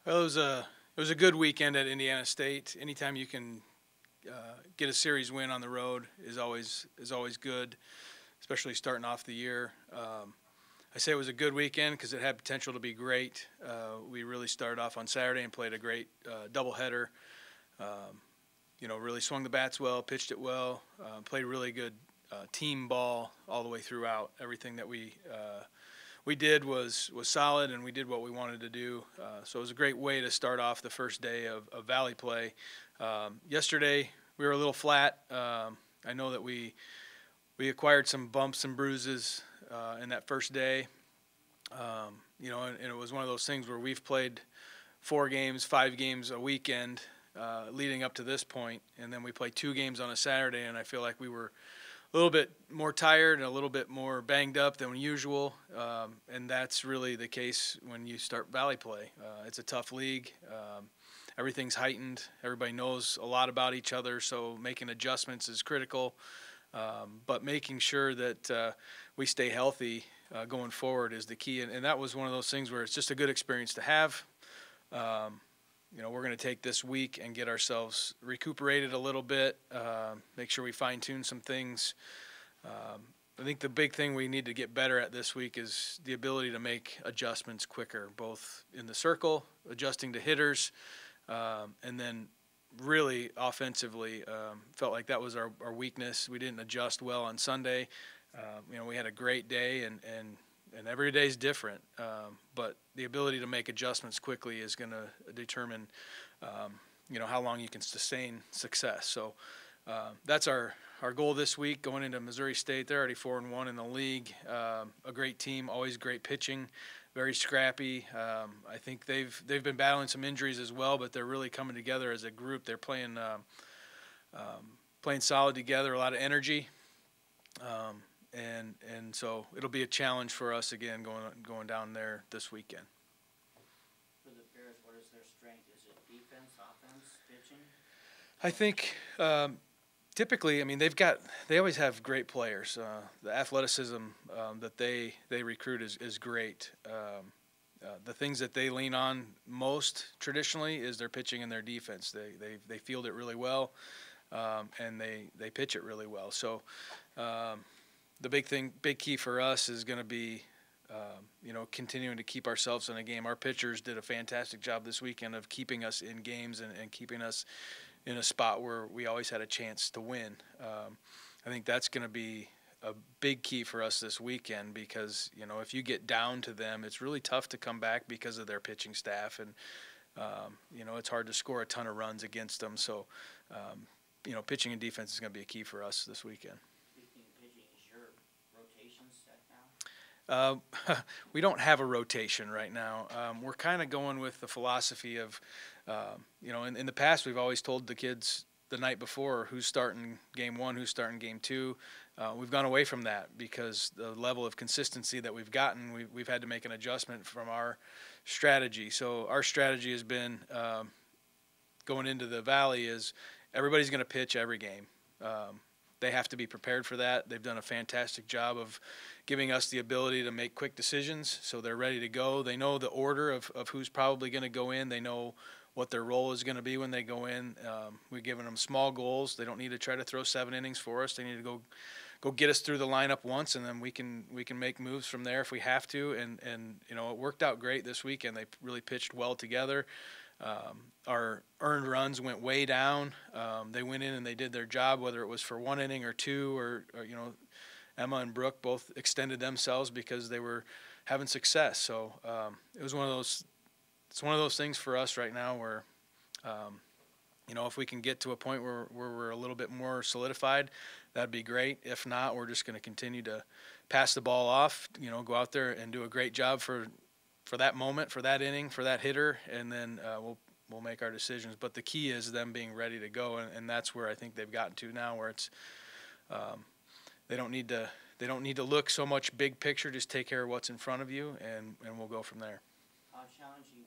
Well, it was a good weekend at Indiana State. Anytime you can get a series win on the road is always good, especially starting off the year. I say it was a good weekend because it had potential to be great. We really started off on Saturday and played a great doubleheader. Um, really swung the bats well, pitched it well, played really good team ball all the way throughout. Everything that we did was solid, and we did what we wanted to do. So it was a great way to start off the first day of Valley play. Yesterday we were a little flat. I know that we acquired some bumps and bruises in that first day. And it was one of those things where we've played 4 games, 5 games a weekend leading up to this point, and then we played 2 games on a Saturday, and I feel like we were a little bit more tired and a little bit more banged up than usual, and that's really the case when you start Valley play. It's a tough league. Everything's heightened. Everybody knows a lot about each other, so making adjustments is critical. But making sure that we stay healthy going forward is the key, and that was one of those things where it's just a good experience to have. We're going to take this week and get ourselves recuperated a little bit, make sure we fine-tune some things. I think the big thing we need to get better at this week is the ability to make adjustments quicker, both in the circle, adjusting to hitters, and then really offensively. Felt like that was our weakness. We didn't adjust well on Sunday. We had a great day, and every day is different. But the ability to make adjustments quickly is going to determine, how long you can sustain success. So that's our goal this week going into Missouri State. They're already 4-1 in the league. A great team, always great pitching, very scrappy. I think they've been battling some injuries as well, but they're really coming together as a group. They're playing solid together, a lot of energy. And so it'll be a challenge for us again going down there this weekend. For the Bears, what is their strength? Is it defense, offense, pitching? I think typically, they always have great players. The athleticism that they recruit is great. The things that they lean on most traditionally is their pitching and their defense. They field it really well, and they pitch it really well. So. The big key for us is going to be, continuing to keep ourselves in a game. Our pitchers did a fantastic job this weekend of keeping us in games and keeping us in a spot where we always had a chance to win. I think that's going to be a big key for us this weekend because, if you get down to them, it's really tough to come back because of their pitching staff. And, it's hard to score a ton of runs against them. So, pitching and defense is going to be a key for us this weekend. We don't have a rotation right now. We're kind of going with the philosophy of, in the past we've always told the kids the night before who's starting game 1, who's starting game 2. We've gone away from that because the level of consistency that we've gotten, we've had to make an adjustment from our strategy. So our strategy has been going into the Valley is everybody's going to pitch every game. They have to be prepared for that. They've done a fantastic job of giving us the ability to make quick decisions, so they're ready to go. They know the order of who's probably going to go in. They know what their role is going to be when they go in. We've given them small goals. They don't need to try to throw 7 innings for us. They need to go get us through the lineup once, and then we can make moves from there if we have to. And it worked out great this weekend. They really pitched well together. Our earned runs went way down. They went in and they did their job, whether it was for 1 inning or 2, or Emma and Brooke both extended themselves because they were having success. So it was one of those things for us right now where, if we can get to a point where we're a little bit more solidified, that'd be great. If not, we're just going to continue to pass the ball off, go out there and do a great job for that moment, for that inning, for that hitter, and then we'll make our decisions. But the key is them being ready to go, and that's where I think they've gotten to now, where it's they don't need to look so much big picture. Just take care of what's in front of you, and we'll go from there. How challenging